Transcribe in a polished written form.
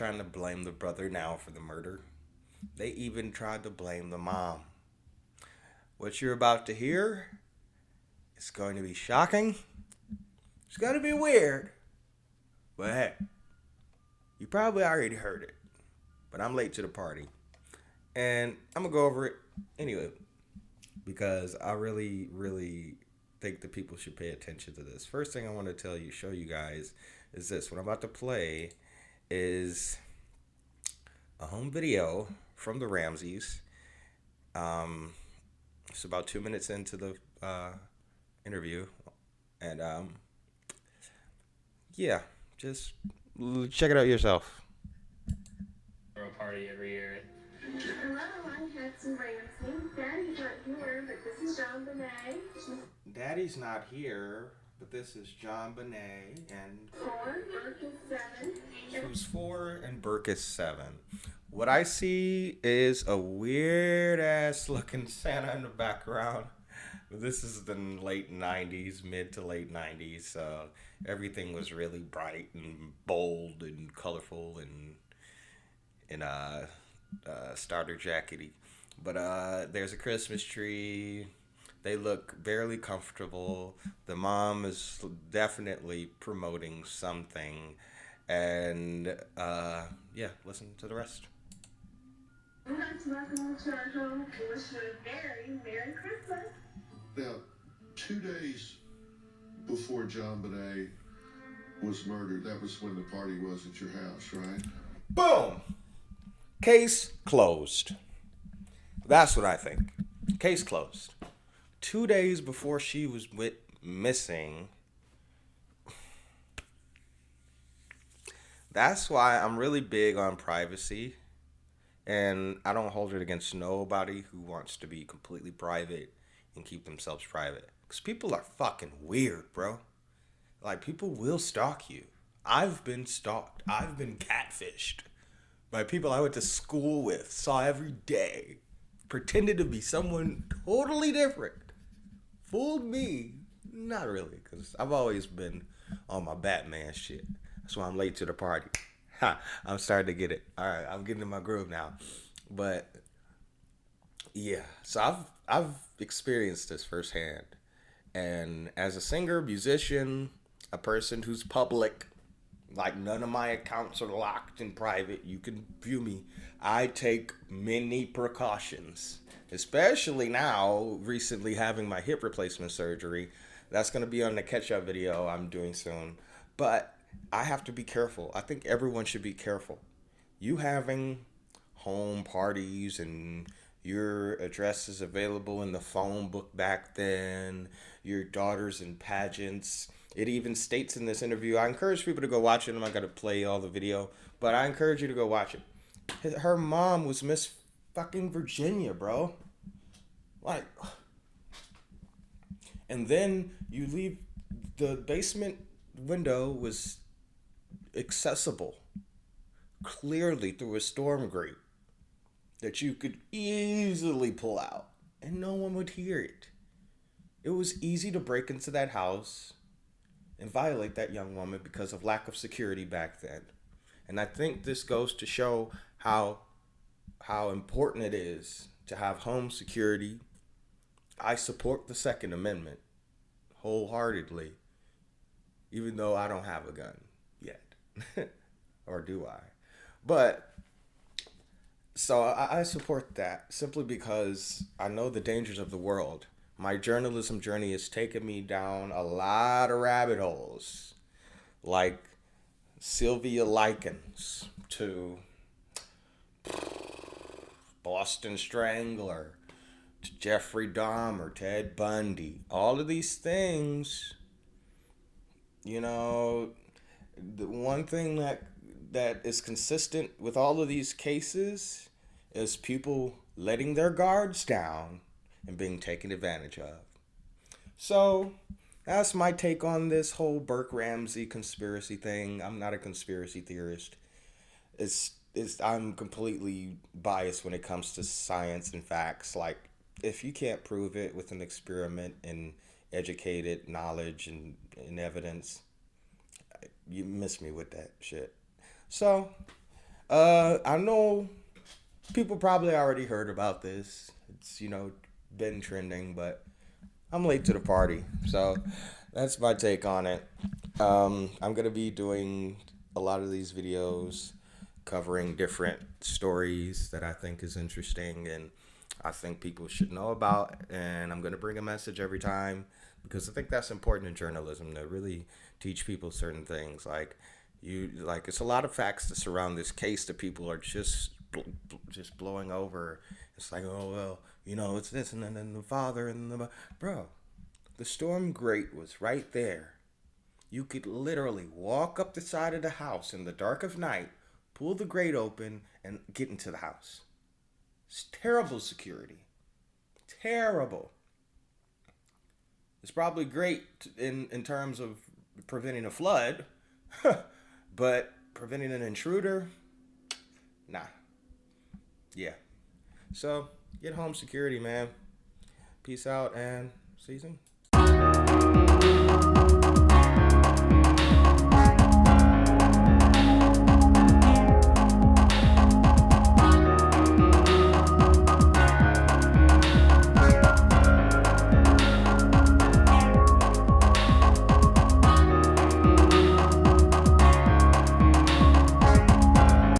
trying to blame the brother now for the murder. They even tried to blame the mom. What you're about to hear is going to be shocking. It's going to be weird. But hey, you probably already heard it. But I'm late to the party. And I'm going to go over it anyway. Because I really, really think that people should pay attention to this. First thing I want to show you guys, is this. What I'm about to play is a home video from the Ramseys. Um, it's about 2 minutes into the interview, and yeah, just check it out yourself. Throw a party every year. Hello, I'm Hanson Ramsey. Daddy's not here, but this is Jon Benet. Daddy's not here, but this is Jon Benet, and 4, Burke is 7. who's 4 and Burke is 7. What I see is a weird ass looking Santa in the background. This is the late 90s, mid to late 90s, so everything was really bright and bold and colorful and starter jackety. But there's a Christmas tree. They look barely comfortable. The mom is definitely promoting something. And yeah, listen to the rest. We'd like to welcome you to our home and wish you a very Merry Christmas. Now, 2 days before Jon Benet was murdered, that was when the party was at your house, right? Boom! Case closed. That's what I think. Case closed. 2 days before she was missing. That's why I'm really big on privacy. And I don't hold it against nobody who wants to be completely private and keep themselves private. Because people are fucking weird, bro. Like, people will stalk you. I've been stalked. I've been catfished by people I went to school with, saw every day, pretended to be someone totally different. Fooled me. Not really, because I've always been on my Batman shit. That's why I'm late to the party. Ha, I'm starting to get it. All right, I'm getting in my groove now. But yeah, so I've experienced this firsthand. And as a singer, musician, a person who's public, like none of my accounts are locked in private. You can view me. I take many precautions, especially now, recently having my hip replacement surgery. That's going to be on the catch-up video I'm doing soon. But I have to be careful. I think everyone should be careful. You having home parties and your address is available in the phone book back then, your daughter's in pageants. It even states in this interview, I encourage people to go watch it. I'm not going to play all the video, but I encourage you to go watch it. Her mom was Miss fucking Virginia, bro. Like, and then you leave, the basement window was accessible clearly through a storm grate that you could easily pull out and no one would hear it. It was easy to break into that house and violate that young woman because of lack of security back then. And I think this goes to show how important it is to have home security. I support the Second Amendment wholeheartedly, even though I don't have a gun yet. Or do I? But so I support that simply because I know the dangers of the world. My journalism journey has taken me down a lot of rabbit holes, like Sylvia Likens to Boston Strangler to Jeffrey Dahmer, Ted Bundy. All of these things, you know, the one thing that is consistent with all of these cases is people letting their guards down and being taken advantage of. So that's my take on this whole Burke Ramsey conspiracy thing. I'm not a conspiracy theorist. I'm completely biased when it comes to science and facts. Like, if you can't prove it with an experiment and educated knowledge and evidence, you miss me with that shit. So I know people probably already heard about this. It's, been trending, but I'm late to the party. So that's my take on it. I'm going to be doing a lot of these videos covering different stories that I think is interesting and I think people should know about. And I'm going to bring a message every time because I think that's important in journalism to really teach people certain things. It's a lot of facts that surround this case that people are just blowing over. It's like, oh well, it's this and then the father and the bro. The storm grate was right there. You could literally walk up the side of the house in the dark of night, pull the grate open, and get into the house. It's terrible security. Terrible. It's probably great in terms of preventing a flood, but preventing an intruder, nah. Yeah. So, get home security, man. Peace out and see you soon.